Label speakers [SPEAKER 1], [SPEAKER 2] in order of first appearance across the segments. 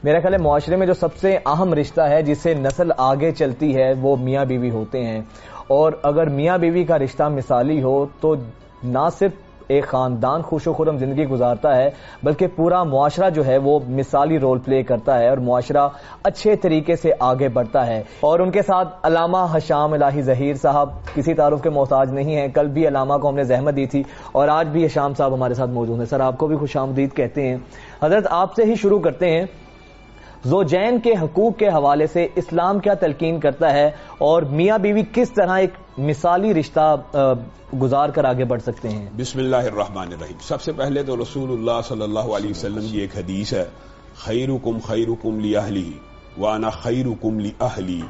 [SPEAKER 1] میرا خیال ہے معاشرے میں جو سب سے اہم رشتہ ہے جس سے نسل آگے چلتی ہے وہ میاں بیوی ہوتے ہیں، اور اگر میاں بیوی کا رشتہ مثالی ہو تو نہ صرف ایک خاندان خوش و خرم زندگی گزارتا ہے بلکہ پورا معاشرہ جو ہے وہ مثالی رول پلے کرتا ہے اور معاشرہ اچھے طریقے سے آگے بڑھتا ہے۔ اور ان کے ساتھ علامہ حشام الہی ظہیر صاحب کسی تعارف کے محتاج نہیں ہیں، کل بھی علامہ کو ہم نے زحمت دی تھی اور آج بھی حشام صاحب ہمارے ساتھ موجود ہیں۔ سر آپ کو بھی خوش آمدید کہتے ہیں۔ حضرت آپ سے ہی شروع کرتے ہیں، زوجین کے حقوق کے حوالے سے اسلام کیا تلقین کرتا ہے اور میاں بیوی کس طرح ایک مثالی رشتہ گزار کر آگے بڑھ سکتے ہیں؟
[SPEAKER 2] بسم اللہ الرحمن الرحیم۔ سب سے پہلے تو رسول اللہ صلی اللہ علیہ وسلم کی ایک حدیث ہے، خیرکم خیرکم لأہلی وانا خیرکم لأہلی،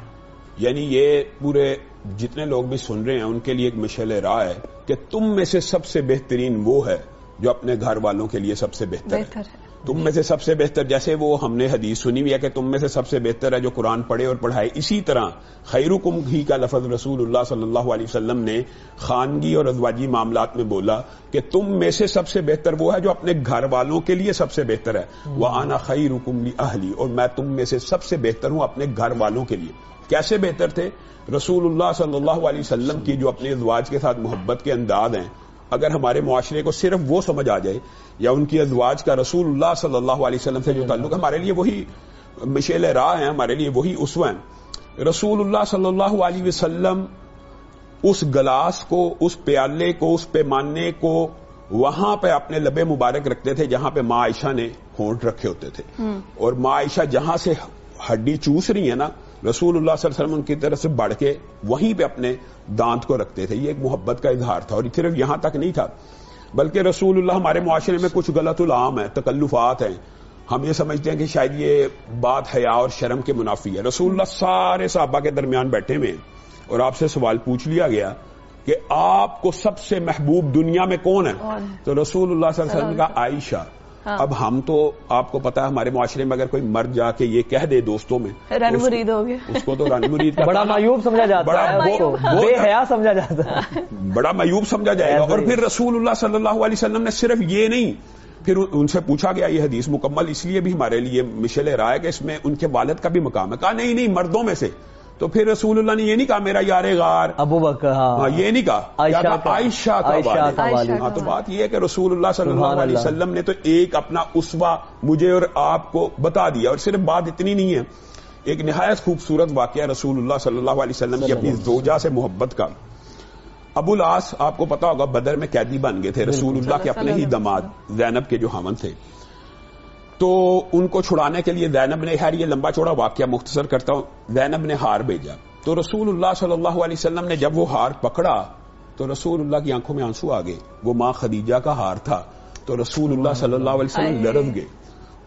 [SPEAKER 2] یعنی یہ پورے جتنے لوگ بھی سن رہے ہیں ان کے لیے ایک مشعل راہ ہے کہ تم میں سے سب سے بہترین وہ ہے جو اپنے گھر والوں کے لیے سب سے بہتر ہے۔ تم میں سے سب سے بہتر، جیسے وہ ہم نے حدیث سنی ہوئی ہے کہ تم میں سے سب سے بہتر ہے جو قرآن پڑھے اور پڑھائے، اسی طرح خیرکم ہی کا لفظ رسول اللہ صلی اللہ علیہ وسلم نے خانگی اور ازواجی معاملات میں بولا کہ تم میں سے سب سے بہتر وہ ہے جو اپنے گھر والوں کے لیے سب سے بہتر ہے، وَأَنَا خَيْرُكُمْ لِأَهْلِي، اور میں تم میں سے سب سے بہتر ہوں اپنے گھر والوں کے لیے۔ کیسے بہتر تھے؟ رسول اللہ صلی اللہ علیہ وسلم کی جو اپنے ازواج کے ساتھ محبت کے انداز ہیں، اگر ہمارے معاشرے کو صرف وہ سمجھ آ جائے یا ان کی ازواج کا رسول اللہ صلی اللہ علیہ وسلم سے جو تعلق ہے، ہمارے لیے وہی مشعل راہ ہیں، ہمارے لیے وہی اسوہ ہیں۔ رسول اللہ صلی اللہ علیہ وسلم اس گلاس کو، اس پیالے کو، اس پیمانے کو وہاں پہ اپنے لب مبارک رکھتے تھے جہاں پہ ماں عائشہ نے ہونٹ رکھے ہوتے تھے، اور ماں عائشہ جہاں سے ہڈی چوس رہی ہے نا، رسول اللہ صلی اللہ علیہ وسلم ان کی طرف سے بڑھ کے وہیں پہ اپنے دانت کو رکھتے تھے۔ یہ ایک محبت کا اظہار تھا، اور صرف یہاں تک نہیں تھا بلکہ رسول اللہ، ہمارے معاشرے میں کچھ غلط العام ہے، تکلفات ہیں، ہم یہ سمجھتے ہیں کہ شاید یہ بات حیا اور شرم کے منافی ہے۔ رسول اللہ سارے صحابہ کے درمیان بیٹھے ہوئے اور آپ سے سوال پوچھ لیا گیا کہ آپ کو سب سے محبوب دنیا میں کون ہے؟ تو رسول اللہ صلی اللہ علیہ وسلم کا عائشہ۔ اب ہم تو آپ کو پتا ہے ہمارے معاشرے میں اگر کوئی مرد جا کے یہ کہہ دے دوستوں میں،
[SPEAKER 3] رن مرید ہو گیا،
[SPEAKER 2] اس کو تو رن مرید کا
[SPEAKER 1] بڑا معیوب سمجھا جاتا ہے، بے حیا سمجھا جاتا ہے،
[SPEAKER 2] بڑا معیوب سمجھا جائے گا۔ اور پھر رسول اللہ صلی اللہ علیہ وسلم نے صرف یہ نہیں، پھر ان سے پوچھا گیا یہ حدیث مکمل اس لیے بھی ہمارے لیے مشعل راہ ہے کہ اس میں ان کے والد کا بھی مقام ہے۔ کہا نہیں مردوں میں سے، تو پھر رسول اللہ نے یہ نہیں کہا میرا یار غار
[SPEAKER 1] ابو بکر، ہاں
[SPEAKER 2] یہ نہیں کہا، عائشہ کا والد۔ ہاں تو بات یہ ہے کہ رسول اللہ صلی اللہ علیہ وسلم نے تو ایک اپنا اسوہ مجھے اور آپ کو بتا دیا، اور صرف بات اتنی نہیں ہے، ایک نہایت خوبصورت واقعہ رسول اللہ صلی اللہ علیہ وسلم کی اپنی زوجہ سے محبت کا۔ ابو العاص آپ کو پتا ہوگا بدر میں قیدی بن گئے تھے، رسول اللہ کے اپنے ہی داماد زینب کے جو خاوند تھے، تو ان کو چھڑانے کے لیے زینب نے، خیر یہ لمبا چوڑا واقعہ مختصر کرتا ہوں، زینب نے ہار بھیجا، تو رسول اللہ صلی اللہ علیہ وسلم نے جب وہ ہار پکڑا تو رسول اللہ کی آنکھوں میں آنسو آ گئے، وہ ماں خدیجہ کا ہار تھا، تو رسول اللہ صلی اللہ علیہ وسلم لرز گئے،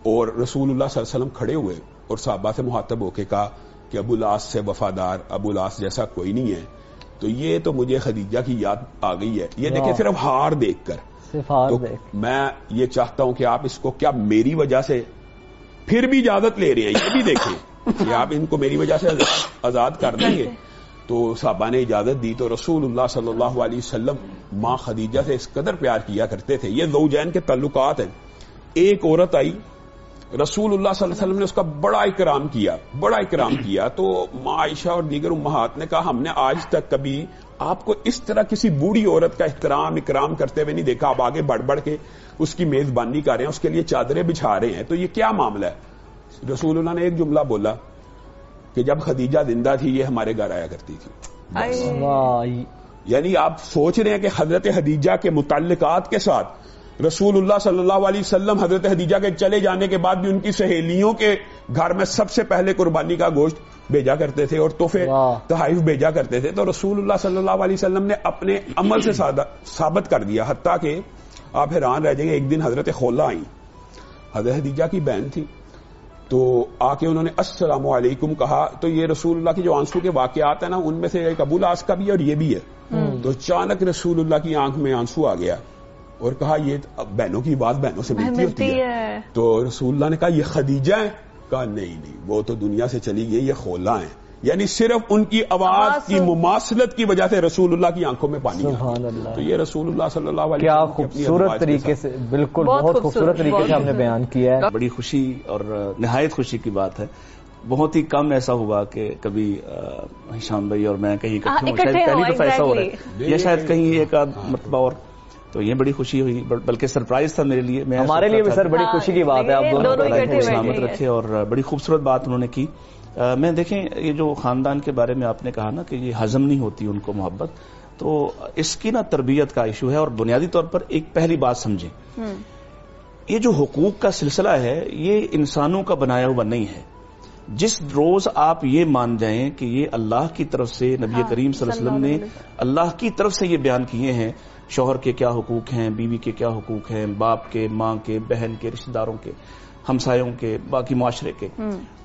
[SPEAKER 2] اور رسول اللہ صلی اللہ علیہ وسلم کھڑے ہوئے اور صحابہ سے مخاطب ہو کے کہا کہ ابو العاص سے وفادار ابو العاص جیسا کوئی نہیں ہے، تو یہ تو مجھے خدیجہ کی یاد آ گئی ہے۔ یہ دیکھیں صرف ہار دیکھ کر، تو میں یہ چاہتا ہوں کہ آپ اس کو کیا میری وجہ سے پھر بھی اجازت لے رہے ہیں، یہ بھی دیکھیں کہ آپ ان کو میری وجہ سے آزاد کر دیں گے، تو صحابہ نے اجازت دی، تو رسول اللہ صلی اللہ علیہ وسلم ماں خدیجہ سے اس قدر پیار کیا کرتے تھے۔ یہ زوجین کے تعلقات ہیں۔ ایک عورت آئی، رسول اللہ صلی اللہ علیہ وسلم نے اس کا بڑا اکرام کیا، تو ماں عائشہ اور دیگر امہات نے کہا ہم نے آج تک کبھی آپ کو اس طرح کسی بوڑھی عورت کا اکرام کرتے ہوئے نہیں دیکھا۔ آپ آگے بڑھ کے اس کی میزبانی کر رہے ہیں، اس کے لیے چادریں بچھا رہے ہیں، تو یہ کیا معاملہ ہے؟ رسول اللہ نے ایک جملہ بولا کہ جب خدیجہ زندہ تھی یہ ہمارے گھر آیا کرتی تھی۔ یعنی آپ سوچ رہے ہیں کہ حضرت خدیجہ کے متعلقات کے ساتھ رسول اللہ صلی اللہ علیہ وسلم حضرت خدیجہ کے چلے جانے کے بعد بھی ان کی سہیلیوں کے گھر میں سب سے پہلے قربانی کا گوشت بھیجا کرتے تھے اور تحفے تحائف بھیجا کرتے تھے۔ تو رسول اللہ صلی اللہ علیہ وسلم نے اپنے عمل سے ثابت کر دیا، حتیٰ کہ آپ حیران رہ جائیں گے، ایک دن حضرت خولہ آئیں، حضرت خدیجہ کی بہن تھی، تو آ کے انہوں نے السلام علیکم کہا، تو یہ رسول اللہ کی جو آنسو کے واقعات ہیں نا، ان میں سے ایک ابو العاص کا بھی ہے اور یہ بھی ہے، تو اچانک رسول اللہ کی آنکھ میں آنسو آ گیا اور کہا یہ بہنوں کی بات بہنوں سے ملتی ہوتی ہے۔ تو رسول اللہ نے کہا یہ خدیجہ ہے؟ کہا نہیں وہ تو دنیا سے چلی گئی، یہ خولہ ہیں۔ یعنی صرف ان کی آواز کی مماثلت کی وجہ سے رسول اللہ کی آنکھوں میں پانی
[SPEAKER 1] سبحان اللہ.
[SPEAKER 2] تو یہ رسول اللہ صلی اللہ علیہ
[SPEAKER 1] کیا خوبصورت طریقے سے، بالکل بہت خوبصورت طریقے سے ہم نے بیان کیا ہے.
[SPEAKER 3] بڑی خوشی اور نہایت خوشی کی بات ہے. بہت ہی کم ایسا ہوا کہ کبھی ہشام بھائی اور میں کہیں اکٹھے ہوں، شاید پہلی دفعہ ایسا ہو رہا ہے، یا شاید کہیں ایک آدھ مرتبہ اور. تو یہ بڑی خوشی ہوئی، بلکہ سرپرائز تھا میرے لیے.
[SPEAKER 1] ہمارے لیے بھی سر بڑی خوشی کی بات ہے. آپ دونوں
[SPEAKER 3] سلامت رکھے، اور بڑی خوبصورت بات انہوں نے کی. میں دیکھیں یہ جو خاندان کے بارے میں آپ نے کہا نا کہ یہ ہضم نہیں ہوتی ان کو محبت، تو اس کی نا تربیت کا ایشو ہے. اور بنیادی طور پر ایک پہلی بات سمجھیں، یہ جو حقوق کا سلسلہ ہے یہ انسانوں کا بنایا ہوا نہیں ہے. جس روز آپ یہ مان جائیں کہ یہ اللہ کی طرف سے، نبی کریم صلی اللہ علیہ وسلم نے اللہ کی طرف سے یہ بیان کیے ہیں، شوہر کے کیا حقوق ہیں، بیوی کے کیا حقوق ہیں، باپ کے، ماں کے، بہن کے، رشتہ داروں کے، ہمسایوں کے، باقی معاشرے کے،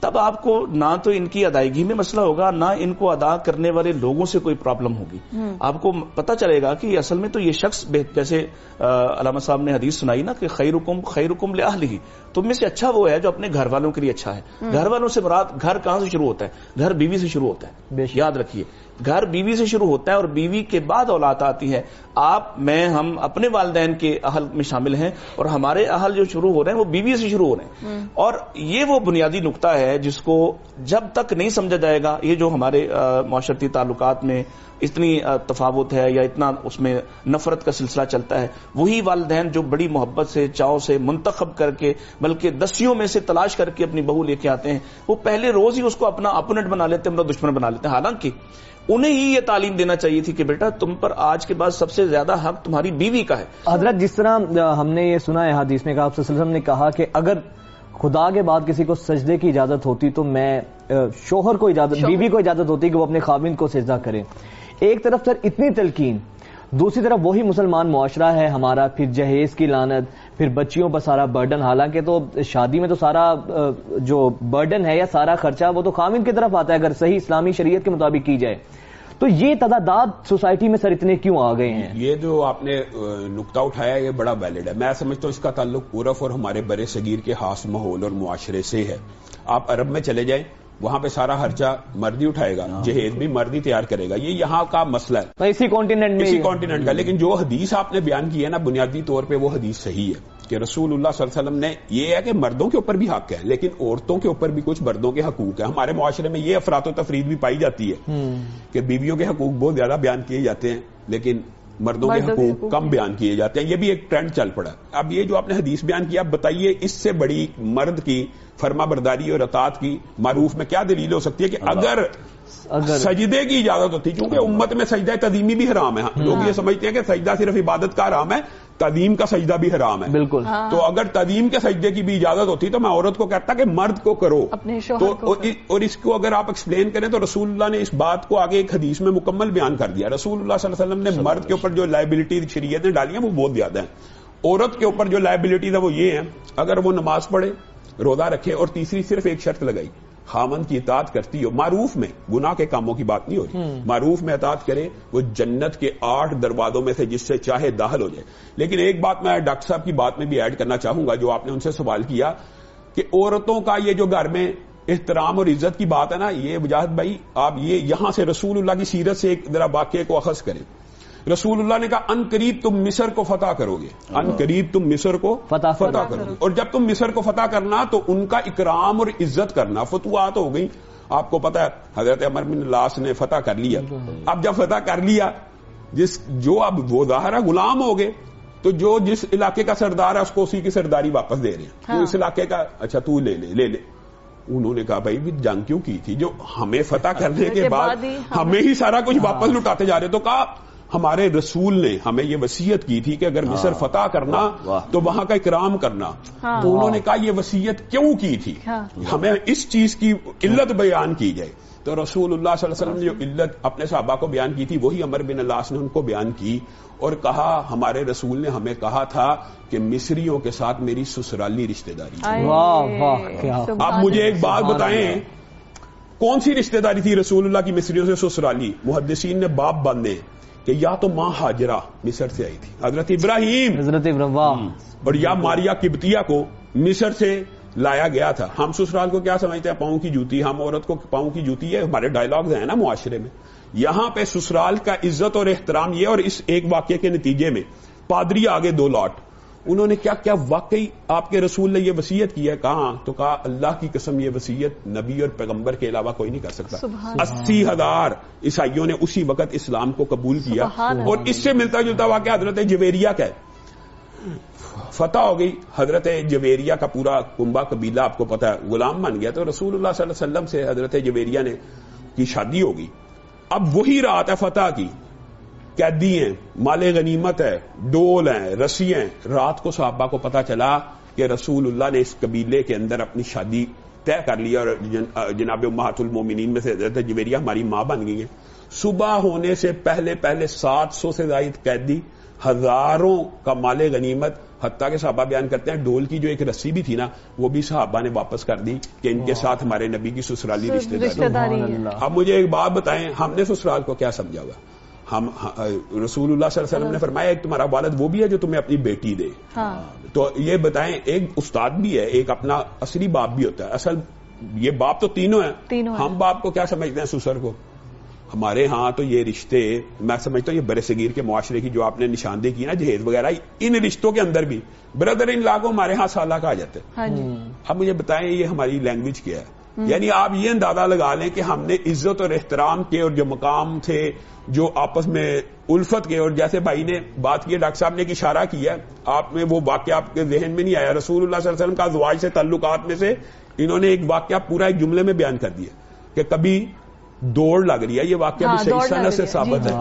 [SPEAKER 3] تب آپ کو نہ تو ان کی ادائیگی میں مسئلہ ہوگا، نہ ان کو ادا کرنے والے لوگوں سے کوئی پرابلم ہوگی. آپ کو پتہ چلے گا کہ اصل میں تو یہ شخص، جیسے علامہ صاحب نے حدیث سنائی نا کہ خیرکم لأہلہ، تم میں سے اچھا وہ ہے جو اپنے گھر والوں کے لیے اچھا ہے. گھر والوں سے مراد گھر کہاں سے شروع ہوتا ہے؟ گھر بیوی سے شروع ہوتا ہے. یاد رکھیے، گھر بیوی سے شروع ہوتا ہے اور بیوی کے بعد اولاد آتی ہے. آپ، میں، ہم اپنے والدین کے اہل میں شامل ہیں، اور ہمارے اہل جو شروع ہو رہے ہیں وہ بیوی سے شروع ہو رہے ہیں. اور یہ وہ بنیادی نقطہ ہے جس کو جب تک نہیں سمجھا جائے گا، یہ جو ہمارے معاشرتی تعلقات میں اتنی تفاوت ہے یا اتنا اس میں نفرت کا سلسلہ چلتا ہے، وہی والدین جو بڑی محبت سے، چاؤ سے منتخب کر کے، بلکہ دسیوں میں سے تلاش کر کے اپنی بہو لے کے آتے ہیں، وہ پہلے روز ہی اس کو اپنا اپوننٹ بنا لیتے ہیں، اپنا دشمن بنا لیتے ہیں. حالانکہ انہیں ہی یہ تعلیم دینا چاہیے تھی کہ بیٹا تم پر آج کے بعد سب سے زیادہ حق تمہاری بیوی کا ہے.
[SPEAKER 1] حضرت جس طرح ہم نے یہ سنا ہے حدیث میں کہ آپ صلی اللہ علیہ وسلم نے کہا کہ اگر خدا کے بعد کسی کو سجدے کی اجازت ہوتی تو میں شوہر کو اجازت، بیوی کو اجازت ہوتی کہ وہ اپنے خاوند کو سجدہ کرے. ایک طرف سر اتنی تلقین، دوسری طرف وہی مسلمان معاشرہ ہے ہمارا، پھر جہیز کی لعنت، پھر بچیوں پر سارا برڈن. حالانکہ تو شادی میں تو سارا جو برڈن ہے یا سارا خرچہ وہ تو خاوند کی طرف آتا ہے اگر صحیح اسلامی شریعت کے مطابق کی جائے. تو یہ تعداد سوسائٹی میں سر اتنے کیوں آ گئے ہیں؟
[SPEAKER 2] یہ جو آپ نے نقطہ اٹھایا یہ بڑا ویلڈ ہے. میں سمجھتا ہوں اس کا تعلق عرف اور ہمارے برے صغیر کے خاص ماحول اور معاشرے سے ہے. آپ عرب میں چلے جائیں، وہاں پہ سارا خرچہ مرد ہی اٹھائے گا، جہیز بھی مرد ہی تیار کرے گا. یہ یہاں کا مسئلہ ہے،
[SPEAKER 1] اسی کانٹیننٹ کا.
[SPEAKER 2] لیکن جو حدیث آپ نے بیان کی ہے نا، بنیادی طور پہ وہ حدیث صحیح ہے کہ رسول اللہ صلی اللہ علیہ وسلم نے، یہ ہے کہ مردوں کے اوپر بھی حق ہے لیکن عورتوں کے اوپر بھی کچھ مردوں کے حقوق ہیں. ہمارے معاشرے میں یہ افراط و تفرید بھی پائی جاتی ہے کہ بیویوں کے حقوق بہت زیادہ بیان کیے جاتے ہیں لیکن مردوں کے حقوق کم بیان کیے جاتے ہیں. یہ بھی ایک ٹرینڈ چل پڑا. اب یہ جو آپ نے حدیث بیان کیا، بتائیے اس سے بڑی مرد کی فرما برداری اور اطاعت کی معروف میں کیا دلیل ہو سکتی ہے کہ اگر سجدے کی اجازت ہوتی، کیونکہ امت میں سجدہ تدیمی بھی حرام ہے. لوگ یہ سمجھتے ہیں کہ سجدہ صرف عبادت کا حرام ہے، تدیم کا سجدہ بھی حرام ہے.
[SPEAKER 1] بالکل.
[SPEAKER 2] تو اگر تدیم کے سجدے کی بھی اجازت ہوتی تو میں عورت کو کہتا کہ مرد کو کرو. تو اور اس کو اگر آپ ایکسپلین کریں تو رسول اللہ نے اس بات کو آگے ایک حدیث میں مکمل بیان کر دیا. رسول اللہ صلی اللہ علیہ وسلم نے مرد کے اوپر جو لائبلٹی شریعت نے ڈالی ہیں وہ بہت زیادہ ہیں. عورت کے اوپر جو لائبلٹیز ہے وہ یہ ہیں، اگر وہ نماز پڑھے، روزہ رکھے، اور تیسری صرف ایک شرط لگائی، خامن کی اطاعت کرتی ہو. معروف میں، گناہ کے کاموں کی بات نہیں ہو رہی، معروف میں اطاعت کرے، وہ جنت کے 8 دروازوں میں سے جس سے چاہے داخل ہو جائے. لیکن ایک بات میں ڈاکٹر صاحب کی بات میں بھی ایڈ کرنا چاہوں گا، جو آپ نے ان سے سوال کیا کہ عورتوں کا یہ جو گھر میں احترام اور عزت کی بات ہے نا، یہ مجاہد بھائی آپ یہ یہاں سے رسول اللہ کی سیرت سے ایک ذرا واقعے کو اخذ کریں. رسول اللہ نے کہا ان قریب تم مصر کو فتح کرو گے، ان قریب تم مصر کو فتح کرو گے، اور جب تم مصر کو فتح کرنا تو ان کا اکرام اور عزت کرنا. فتوحات ہو گئی، آپ کو پتا ہے حضرت عمر بن العاص نے فتح کر لیا. اب جب فتح کر لیا، جو اب وہ ظاہر ہے غلام ہو گئے، تو جو جس علاقے کا سردار ہے اس کو اسی کی سرداری واپس دے رہے ہیں. تو اس علاقے کا اچھا تو لے لے. انہوں نے کہا بھائی بھی جنگ کیوں کی تھی جو ہمیں فتح کرنے کے بعد ہمیں ہی سارا کچھ واپس لٹاتے جا رہے. تو کہا ہمارے رسول نے ہمیں یہ وصیت کی تھی کہ اگر مصر فتح کرنا تو وہاں کا اکرام کرنا. تو انہوں نے کہا یہ وصیت کیوں کی تھی، ہمیں اس چیز کی علت بیان کی جائے. تو رسول اللہ صلی اللہ علیہ وسلم نے جو علت اپنے صحابہ کو بیان کی تھی وہی عمر بن العاص نے ان کو بیان کی اور کہا ہمارے رسول نے ہمیں کہا تھا کہ مصریوں کے ساتھ میری سسرالی رشتہ داری. آپ مجھے ایک بات بتائیں، کون سی رشتہ داری تھی رسول اللہ کی مصریوں سے سسرالی؟ محدثین نے باب باندھے کہ یا تو ماں ہاجرہ مصر سے آئی تھی، حضرت ابراہیم، اور یا ماریا قبطیہ کو مصر سے لایا گیا تھا. ہم سسرال کو کیا سمجھتے ہیں؟ پاؤں کی جوتی. ہم عورت کو پاؤں کی جوتی ہے. ہمارے ڈائلاگز ہیں نا معاشرے میں. یہاں پہ سسرال کا عزت اور احترام یہ. اور اس ایک واقعے کے نتیجے میں پادری آگے 2 لاٹ, انہوں نے کیا واقعی آپ کے رسول نے یہ وصیت کی ہے؟ کہاں؟ تو کہا اللہ کی قسم یہ وصیت نبی اور پیغمبر کے علاوہ کوئی نہیں کر سکتا. 80,000 عیسائیوں نے اسی وقت اسلام کو قبول کیا. اور اس سے ملتا جلتا واقعہ حضرت جویریہ کا ہے. فتح ہو گئی, حضرت جویریہ کا پورا کنبہ قبیلہ آپ کو پتا ہے غلام بن گیا. تو رسول اللہ صلی اللہ علیہ وسلم سے حضرت جویریہ نے کی شادی ہوگی. اب وہی رات ہے فتح کی, قیدی ہیں, مال غنیمت ہے, ڈول ہیں, رسی ہیں. رات کو صحابہ کو پتا چلا کہ رسول اللہ نے اس قبیلے کے اندر اپنی شادی طے کر لی اور جناب امہات المومنین میں سے حضرت جویریہ ہماری ماں بن گئی ہیں. صبح ہونے سے پہلے 700 سے زائد قیدی, ہزاروں کا مال غنیمت, حتیٰ کہ صحابہ بیان کرتے ہیں ڈول کی جو ایک رسی بھی تھی نا وہ بھی صحابہ نے واپس کر دی کہ ان کے ساتھ ہمارے نبی کی سسرالی رشتہ داری. اب مجھے ایک بات بتائیں, ہم نے سسرال کو کیا سمجھا ہوا؟ ہم رسول اللہ صلی اللہ علیہ وسلم نے فرمایا ایک تمہارا والد وہ بھی ہے جو تمہیں اپنی بیٹی دے. تو یہ بتائیں, ایک استاد بھی ہے, ایک اپنا اصلی باپ بھی ہوتا ہے. اصل یہ باپ تو تینوں ہیں. ہم باپ کو کیا سمجھتے ہیں؟ سسر کو. ہمارے ہاں تو یہ رشتے میں سمجھتا ہوں یہ برے صغیر کے معاشرے کی جو آپ نے نشاندہی کی نا جہیز وغیرہ, ان رشتوں کے اندر بھی بردر ان لا کو ہمارے ہاں سالہ کہا جاتا ہے. اب مجھے بتائیں یہ ہماری لینگویج کیا ہے؟ یعنی آپ یہ اندازہ لگا لیں کہ ہم نے عزت اور احترام کے اور جو مقام تھے جو آپس میں الفت کے, اور جیسے بھائی نے بات کی, ڈاکٹر صاحب نے ایک اشارہ کیا, آپ میں وہ واقعہ آپ کے ذہن میں نہیں آیا. رسول اللہ صلی اللہ علیہ وسلم کا ازواج سے تعلقات میں سے انہوں نے ایک واقعہ پورا ایک جملے میں بیان کر دیا کہ کبھی دوڑ لگ رہی ہے. یہ واقعہ بھی صحیح سند سے ثابت ہے.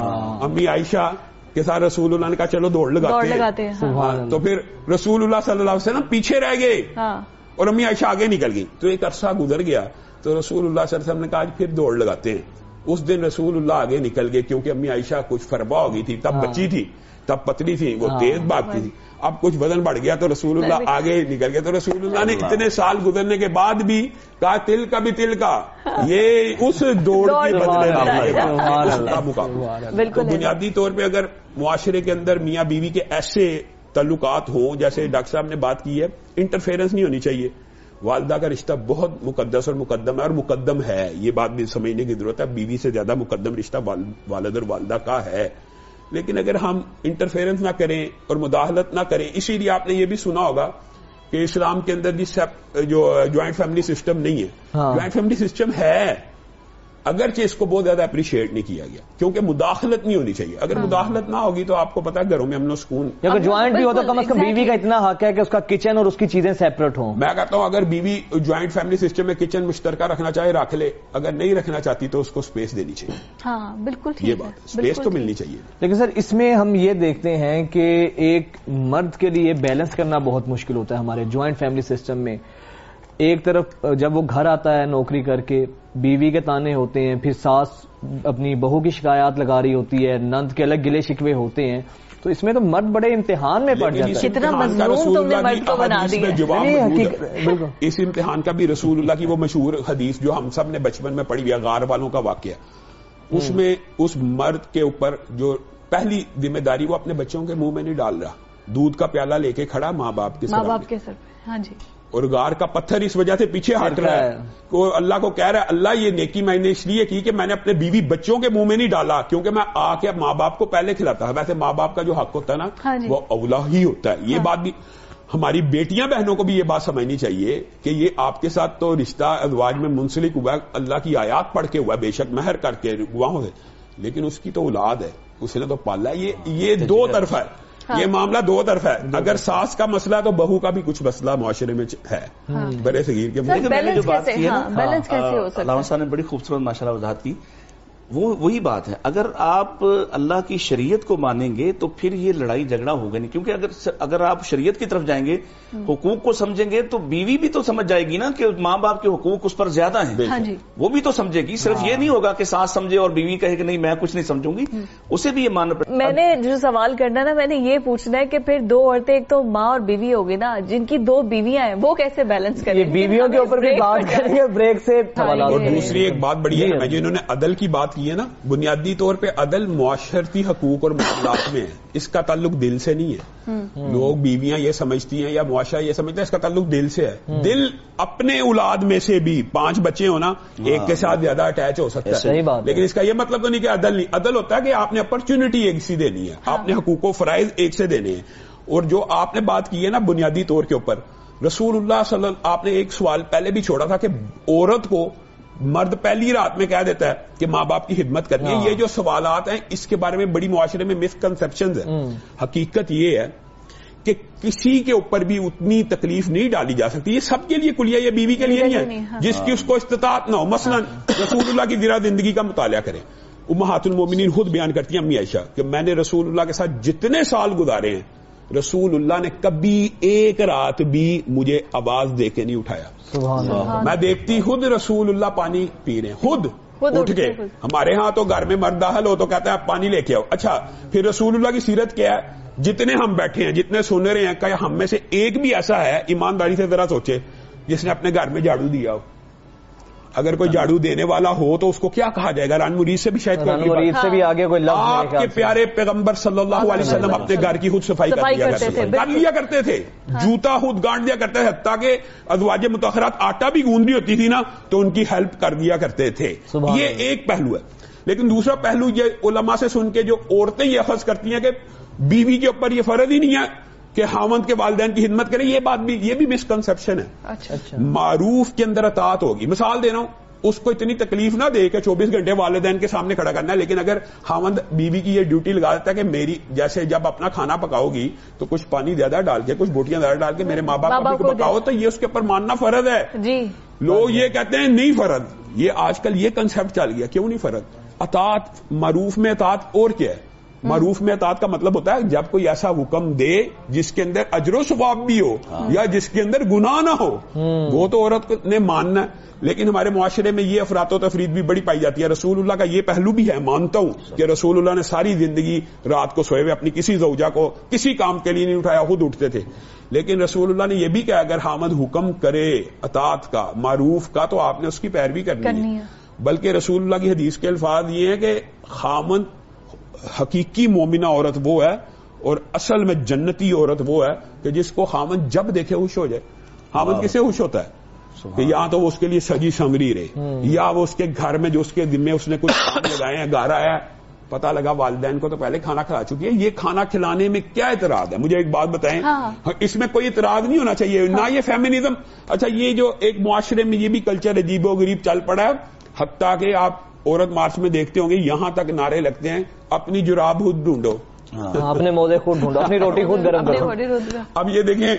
[SPEAKER 2] امی عائشہ کے ساتھ رسول اللہ نے کہا چلو دوڑ لگاتے ہیں. تو پھر رسول اللہ صلی اللہ علیہ وسلم پیچھے رہ گئے اور امی عائشہ آگے نکل گئی. تو ایک عرصہ گزر گیا تو رسول اللہ صلی اللہ علیہ وسلم نے کہا آج پھر دوڑ لگاتے ہیں. اس دن رسول اللہ آگے نکل گئے کیونکہ امی عائشہ کچھ فربا ہو گئی تھی, تب بچی تھی, تب پتلی تھی, وہ تیز بھاگتی تھی. اب کچھ وزن بڑھ گیا تو رسول اللہ آگے نکل گئے. تو رسول اللہ نے اتنے سال گزرنے کے بعد بھی کہا تل کا بھی تل کا, یہ اس دوڑ کے بدلے کا مقابلہ. تو بنیادی طور پہ اگر معاشرے کے اندر میاں بیوی کے ایسے تعلقات ہوں جیسے ڈاکٹر صاحب نے بات کی ہے, انٹرفیئرنس نہیں ہونی چاہیے. والدہ کا رشتہ بہت مقدس اور مقدم ہے, اور مقدم ہے, یہ بات بھی سمجھنے کی ضرورت ہے. بیوی سے زیادہ مقدم رشتہ والد اور والدہ کا ہے. لیکن اگر ہم انٹرفیئرنس نہ کریں اور مداخلت نہ کریں, اسی لیے آپ نے یہ بھی سنا ہوگا کہ اسلام کے اندر جو جوائنٹ فیملی سسٹم نہیں ہے. جوائنٹ فیملی سسٹم ہے, اگرچہ اس کو بہت زیادہ اپریشیٹ نہیں کیا گیا کیونکہ مداخلت نہیں ہونی چاہیے. اگر مداخلت نہ ہوگی تو آپ کو پتا ہے گھروں میں امن و سکون.
[SPEAKER 1] اگر جوائنٹ بھی ہو تو کم از کم بیوی کا اتنا حق ہے کہ اس کا کچن اور اس کی چیزیں سیپریٹ ہوں.
[SPEAKER 2] میں کہتا ہوں اگر بیوی جوائنٹ فیملی سسٹم میں کچن مشترکہ رکھنا چاہے رکھ لے, اگر نہیں رکھنا چاہتی تو اس کو اسپیس دینی چاہیے.
[SPEAKER 4] ہاں بالکل,
[SPEAKER 2] یہ بات اسپیس تو ملنی چاہیے.
[SPEAKER 1] لیکن سر اس میں ہم یہ دیکھتے ہیں کہ ایک مرد کے لیے بیلنس کرنا بہت مشکل ہوتا ہے ہمارے جوائنٹ فیملی سسٹم میں. ایک طرف جب وہ گھر آتا ہے نوکری کر کے, بیوی کے تانے ہوتے ہیں, پھر ساس اپنی بہو کی شکایات لگا رہی ہوتی ہے, نند کے الگ گلے شکوے ہوتے ہیں, تو اس میں تو مرد بڑے امتحان میں پڑ جاتا ہے.
[SPEAKER 4] کتنا مظلوم تم نے مرد کو بنا دیا.
[SPEAKER 2] اس امتحان کا بھی رسول اللہ کی وہ مشہور حدیث جو ہم سب نے بچپن میں پڑھی ہے, غار والوں کا واقعہ, اس میں اس مرد کے اوپر جو پہلی ذمہ داری وہ اپنے بچوں کے منہ میں نہیں ڈال رہا, دودھ کا پیالہ لے کے کھڑا ماں باپ کے
[SPEAKER 4] سر. ہاں جی.
[SPEAKER 2] اور غار کا پتھر اس وجہ سے پیچھے ہٹ رہا ہے, وہ اللہ کو کہہ رہا ہے اللہ یہ نیکی میں نے اس لیے کی کہ میں نے اپنے بیوی بچوں کے منہ میں نہیں ڈالا, کیونکہ میں آ کے ماں باپ کو پہلے کھلاتا ہے. ویسے ماں باپ کا جو حق ہوتا ہے نا وہ اولا ہی ہوتا ہے. یہ بات بھی ہماری بیٹیاں بہنوں کو بھی یہ بات سمجھنی چاہیے کہ یہ آپ کے ساتھ تو رشتہ ازواج میں منسلک ہوا ہے, اللہ کی آیات پڑھ کے ہوا ہے, بے شک مہر کر کے گواہوں سے, لیکن اس کی تو اولاد ہے, اس نے تو پالا ہے. یہ دو طرف ہے, یہ معاملہ دو طرف ہے. اگر ساس کا مسئلہ ہے تو بہو کا بھی کچھ مسئلہ معاشرے میں ہے. برے صغیر کے
[SPEAKER 3] جو بات کی ہے نا علامہ صاحب نے بڑی خوبصورت ماشاءاللہ وضاحت کی, وہی بات ہے. اگر آپ اللہ کی شریعت کو مانیں گے تو پھر یہ لڑائی جھگڑا ہوگا نہیں, کیونکہ اگر آپ شریعت کی طرف جائیں گے, حقوق کو سمجھیں گے, تو بیوی بھی تو سمجھ جائے گی نا کہ ماں باپ کے حقوق اس پر زیادہ ہیں, وہ بھی تو سمجھے گی. صرف یہ نہیں ہوگا کہ ساس سمجھے اور بیوی کہے کہ نہیں میں کچھ نہیں سمجھوں گی, اسے بھی یہ ماننا پڑے.
[SPEAKER 4] میں نے جو سوال کرنا نا, میں نے یہ پوچھنا ہے کہ پھر دو عورتیں, ایک تو ماں اور بیوی ہوگی نا, جن کی دو بیویاں ہیں, وہ کیسے بیلنس کریں؟
[SPEAKER 1] بیویوں کے اوپر بھی بات کریں گے بریک سے.
[SPEAKER 2] اور دوسری ایک بات بڑی ہے, میں جو انہوں نے عدل کی بات کی ہے نا, بنیادی طور پہ عدل معاشرتی حقوق اور معاملات میں ہے, اس کا تعلق دل سے نہیں ہے. لوگ بیویاں یہ سمجھتی ہیں یا معاشرہ یہ سمجھتا ہے اس کا تعلق دل سے ہے. دل اپنے اولاد میں سے بھی 5 بچے ہونا ایک کے ساتھ زیادہ اٹیچ ہو سکتا ہے, لیکن اس کا یہ مطلب تو نہیں کہ عدل نہیں. عدل ہوتا ہے کہ آپ نے اپرچونٹی ایک سی دینی ہے, آپ نے حقوق و فرائض ایک سے دینے ہیں. اور جو آپ نے بات کی ہے نا بنیادی طور کے اوپر, رسول اللہ صلی اللہ, آپ نے ایک سوال پہلے بھی چھوڑا تھا کہ عورت کو مرد پہلی رات میں کہہ دیتا ہے کہ ماں باپ کی خدمت کرنی ہے. یہ جو سوالات ہیں اس کے بارے میں بڑی معاشرے میں مسکنسپشنز ہیں. حقیقت یہ ہے کہ کسی کے اوپر بھی اتنی تکلیف نہیں ڈالی جا سکتی. یہ سب کے لیے کلیہ, یہ بیوی کے لیے نہیں ہے جس کی اس کو استطاعت نہ ہو. مثلا رسول اللہ کی ذرا زندگی کا مطالعہ کریں. امہات المومنین خود بیان کرتی ہیں امی عائشہ کہ میں نے رسول اللہ کے ساتھ جتنے سال گزارے ہیں, رسول اللہ نے کبھی ایک رات بھی مجھے آواز دے کے نہیں اٹھایا. سبحان اللہ. میں دیکھتی خود رسول اللہ پانی پی رہے ہیں, خود اٹھ کے. ہمارے ہاں تو گھر میں مرد داخل ہو تو کہتا ہے آپ پانی لے کے آؤ. اچھا پھر رسول اللہ کی سیرت کیا ہے؟ جتنے ہم بیٹھے ہیں, جتنے سن رہے ہیں, کہ ہم میں سے ایک بھی ایسا ہے, ایمانداری سے ذرا سوچے, جس نے اپنے گھر میں جھاڑو دیا ہو؟ اگر کوئی جھاڑو دینے والا ہو تو اس کو کیا کہا جائے گا؟ ران مرید سے بھی شاید
[SPEAKER 1] سے بھی آگے کوئی لفظ.
[SPEAKER 2] آپ کے پیارے پیغمبر صلی اللہ علیہ وسلم اپنے گھر کی خود صفائی کر لیا کرتے تھے, جوتا خود گانٹ دیا کرتے تھے, حتیٰ کہ ازواج مطہرات آٹا بھی گوندھ رہی ہوتی تھی نا تو ان کی ہیلپ کر دیا کرتے تھے. یہ ایک پہلو ہے. لیکن دوسرا پہلو یہ علماء سے سن کے جو عورتیں یہ اخذ کرتی ہیں کہ بیوی کے اوپر یہ فرض ہی نہیں ہے کہ خاوند کے والدین کی خدمت کرے, یہ بات بھی, یہ بھی مسکنسپشن ہے. معروف کے اندر اطاعت ہوگی. مثال دے رہا ہوں, اس کو اتنی تکلیف نہ دے کہ 24 گھنٹے والدین کے سامنے کھڑا کرنا ہے, لیکن اگر خاوند بیوی کی یہ ڈیوٹی لگا دیتا ہے کہ میری جیسے جب اپنا کھانا پکاؤ گی تو کچھ پانی زیادہ ڈال کے, کچھ بوٹیاں زیادہ ڈال کے میرے ماں باپ کو پکاؤ, تو یہ اس کے اوپر ماننا فرض ہے. لوگ یہ کہتے ہیں نہیں فرض. یہ آج کل یہ کنسپٹ چل گیا. کیوں نہیں فرض؟ اطاعت, معروف میں اطاعت اور کیا ہے؟ معروف میں اطاعت کا مطلب ہوتا ہے جب کوئی ایسا حکم دے جس کے اندر اجر و ثواب بھی ہو یا جس کے اندر گناہ نہ ہو, وہ تو عورت نے ماننا ہے. لیکن ہمارے معاشرے میں یہ افراط و تفرید بھی بڑی پائی جاتی ہے. رسول اللہ کا یہ پہلو بھی ہے, مانتا ہوں کہ رسول اللہ نے ساری زندگی رات کو سوئے ہوئے اپنی کسی زوجہ کو کسی کام کے لیے نہیں اٹھایا, خود اٹھتے تھے. لیکن رسول اللہ نے یہ بھی کہا اگر خامد حکم کرے اطاعت کا, معروف کا, تو آپ نے اس کی پیروی کرنی ہے. بلکہ رسول اللہ کی حدیث کے الفاظ یہ ہیں کہ خامد حقیقی مومنہ عورت وہ ہے اور اصل میں جنتی عورت وہ ہے کہ جس کو خامد جب دیکھے خوش ہو جائے. خامد کسے خوش ہوتا ہے کہ یا تو وہ اس کے لیے سجی سنوری رہے, یا وہ اس کے گھر میں جو اس کے ذمے اس نے کچھ کام لگائے ہیں, گھر آیا پتا لگا والدین کو تو پہلے کھانا کھلا چکی ہے. یہ کھانا کھلانے میں کیا اعتراض ہے؟ مجھے ایک بات بتائیں. اس میں کوئی اعتراض نہیں ہونا چاہیے, نہ یہ فیمنزم. اچھا یہ جو ایک معاشرے میں یہ بھی کلچر عجیب و غریب چل پڑا ہے, حتیٰ کہ آپ عورت مارچ میں دیکھتے ہوں گے یہاں تک نعرے لگتے ہیں اپنی جراب خود ڈھونڈو,
[SPEAKER 1] اپنے موزے خود ڈھونڈو, اپنی روٹی خود گرم کرو.
[SPEAKER 2] اب یہ دیکھیں,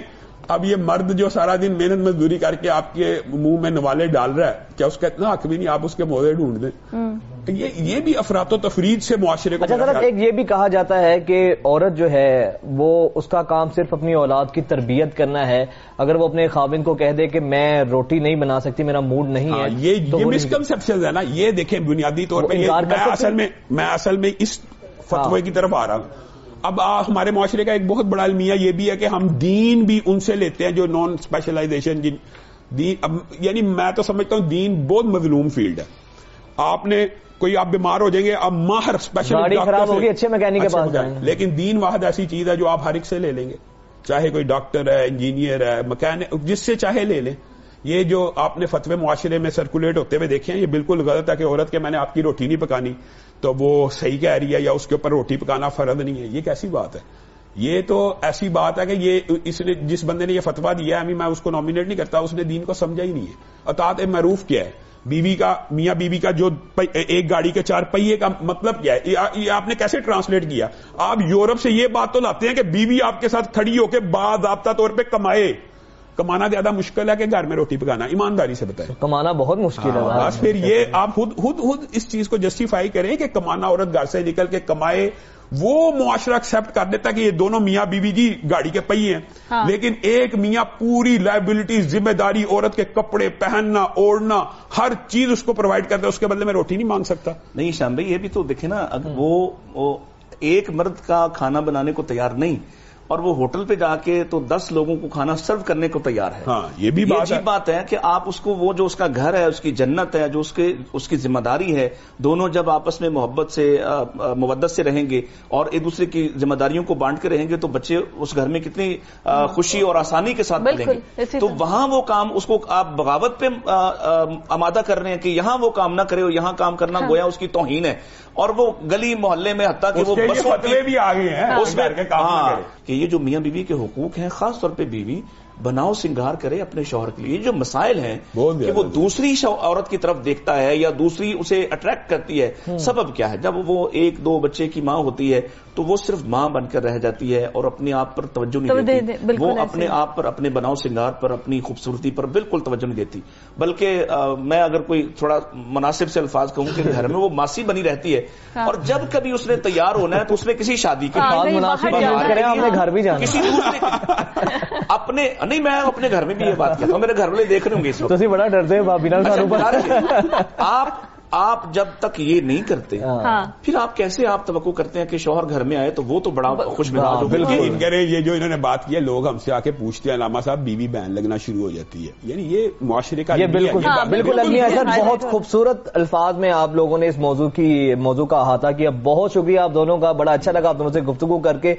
[SPEAKER 2] اب یہ مرد جو سارا دن محنت مزدوری کر کے آپ کے منہ میں نوالے ڈال رہا ہے, کیا اس کا اتنا حق بھی نہیں آپ اس کے موزے ڈھونڈ دیں؟ یہ بھی افراط و تفرید سے معاشرے کو.
[SPEAKER 1] اچھا سر, ایک یہ بھی کہا جاتا ہے کہ عورت جو ہے وہ اس کا کام صرف اپنی اولاد کی تربیت کرنا ہے. اگر وہ اپنے خاوند کو کہہ دے کہ میں روٹی نہیں بنا سکتی, میرا موڈ نہیں ہے,
[SPEAKER 2] یہ مسکنسپشن ہے نا. یہ دیکھیں بنیادی طور پہ میں اصل میں اس فتوے کی طرف آ رہا ہوں. اب ہمارے معاشرے کا ایک بہت بڑا المیہ یہ بھی ہے کہ ہم دین بھی ان سے لیتے ہیں جو نان اسپیشلائزیشن یعنی میں تو سمجھتا ہوں دین بہت مظلوم فیلڈ ہے. آپ نے کوئی آپ بیمار ہو جائیں گے, اب ماہر
[SPEAKER 1] گاڑی خراب ہوگی اچھے میکینک کے پاس جائیں,
[SPEAKER 2] لیکن دین واحد ایسی چیز ہے جو آپ ہر ایک سے لے لیں گے, چاہے کوئی ڈاکٹر ہے, انجینئر ہے, مکینک, جس سے چاہے لے لیں. یہ جو آپ نے فتوے معاشرے میں سرکولیٹ ہوتے ہوئے دیکھے ہیں یہ بالکل غلط ہے کہ عورت کے میں نے آپ کی روٹی نہیں پکانی تو وہ صحیح کہہ رہی ہے, یا اس کے اوپر روٹی پکانا فرض نہیں ہے. یہ کیسی بات ہے؟ یہ تو ایسی بات ہے کہ یہ اس نے جس بندے نے یہ فتوا دیا ہے, میں اس کو نامینیٹ نہیں کرتا, اس نے دین کو سمجھا ہی نہیں ہے. اطاعت معروف کیا ہے؟ بیوی کا, میاں بیوی کا جو ایک گاڑی کے 4 پہیے کا مطلب کیا ہے؟ یہ آپ نے کیسے ٹرانسلیٹ کیا؟ آپ یورپ سے یہ بات تو لاتے ہیں کہ بیوی آپ کے ساتھ کھڑی ہو کے باضابطہ طور پہ کمائے. کمانا زیادہ مشکل ہے کہ گھر میں روٹی پکانا؟ ایمانداری سے بتائیں.
[SPEAKER 1] کمانا بہت مشکل ہے.
[SPEAKER 2] بس پھر یہ آپ خود اس چیز کو جسٹیفائی کریں کہ کمانا عورت گھر سے نکل کے کمائے. وہ معاشرہ ایکسپٹ کر دیتا کہ یہ دونوں میاں بیوی جی گاڑی کے پہیے ہیں, لیکن ایک میاں پوری لائبلٹی, ذمہ داری, عورت کے کپڑے پہننا, اوڑھنا, ہر چیز اس کو پرووائڈ کرتا ہے, اس کے بدلے میں روٹی نہیں مانگ سکتا.
[SPEAKER 3] نہیں شام بھائی, یہ بھی تو دیکھیں نا, وہ ایک مرد کا کھانا بنانے کو تیار نہیں, اور وہ ہوٹل پہ جا کے تو 10 لوگوں کو کھانا سرو کرنے کو تیار ہے.
[SPEAKER 2] ہاں یہ بھی
[SPEAKER 3] عجیب بات ہے کہ آپ اس کو وہ جو اس کا گھر ہے، اس کی جنت ہے، جو اس کی ذمہ داری ہے، دونوں جب آپس میں محبت سے مودت سے رہیں گے اور ایک دوسرے کی ذمہ داریوں کو بانٹ کے رہیں گے تو بچے اس گھر میں کتنی خوشی اور آسانی کے ساتھ پلیں گے. تو وہاں وہ کام اس کو آپ بغاوت پہ آمادہ کر رہے ہیں کہ یہاں وہ کام نہ کرے اور یہاں کام کرنا گویا اس کی توہین ہے. اور وہ گلی محلے میں حتیٰ کہ وہ
[SPEAKER 2] فتوے بھی آ گئے ہیں
[SPEAKER 3] اس میں کہ یہ جو میاں بیوی کے حقوق ہیں، خاص طور پہ بیوی بناؤ سنگار کرے اپنے شوہر کے لیے. جو مسائل ہیں کہ وہ دوسری عورت کی طرف دیکھتا ہے یا دوسری اسے اٹریکٹ کرتی ہے، سبب کیا ہے؟ جب وہ 1-2 بچے کی ماں ہوتی ہے تو وہ صرف ماں بن کر رہ جاتی ہے اور اپنے آپ پر توجہ نہیں دیتی. وہ اپنے آپ پر، اپنے بناؤ سنگار پر، اپنی خوبصورتی پر بالکل توجہ نہیں دیتی. بلکہ میں اگر کوئی تھوڑا مناسب سے الفاظ کہوں کہ گھر میں وہ ماسی بنی رہتی ہے اور جب کبھی اس نے تیار ہونا ہے تو اس نے کسی شادی کے
[SPEAKER 1] گھر بھی جانا،
[SPEAKER 3] کسی دوسرے اپنے نہیں، میں اپنے گھر میں بھی یہ بات کہتا ہوں، میرے گھر والے دیکھ رہے ہوں گے اس وقت.
[SPEAKER 1] بڑا ڈرتے ہیں
[SPEAKER 3] آپ جب تک یہ نہیں کرتے پھر آپ کیسے آپ توقع کرتے ہیں کہ شوہر گھر میں آئے تو وہ تو بڑا خوش مزاج ہو.
[SPEAKER 2] بالکل یہ جو انہوں نے بات کی ہے، لوگ ہم سے آ کے پوچھتے ہیں علامہ صاحب بیوی بہن لگنا شروع ہو جاتی ہے. یعنی یہ معاشرے کا
[SPEAKER 1] بالکل بہت خوبصورت الفاظ میں آپ لوگوں نے اس موضوع کا احاطہ کیا. بہت شکریہ آپ دونوں کا، بڑا اچھا لگا آپ دونوں سے گفتگو کر کے.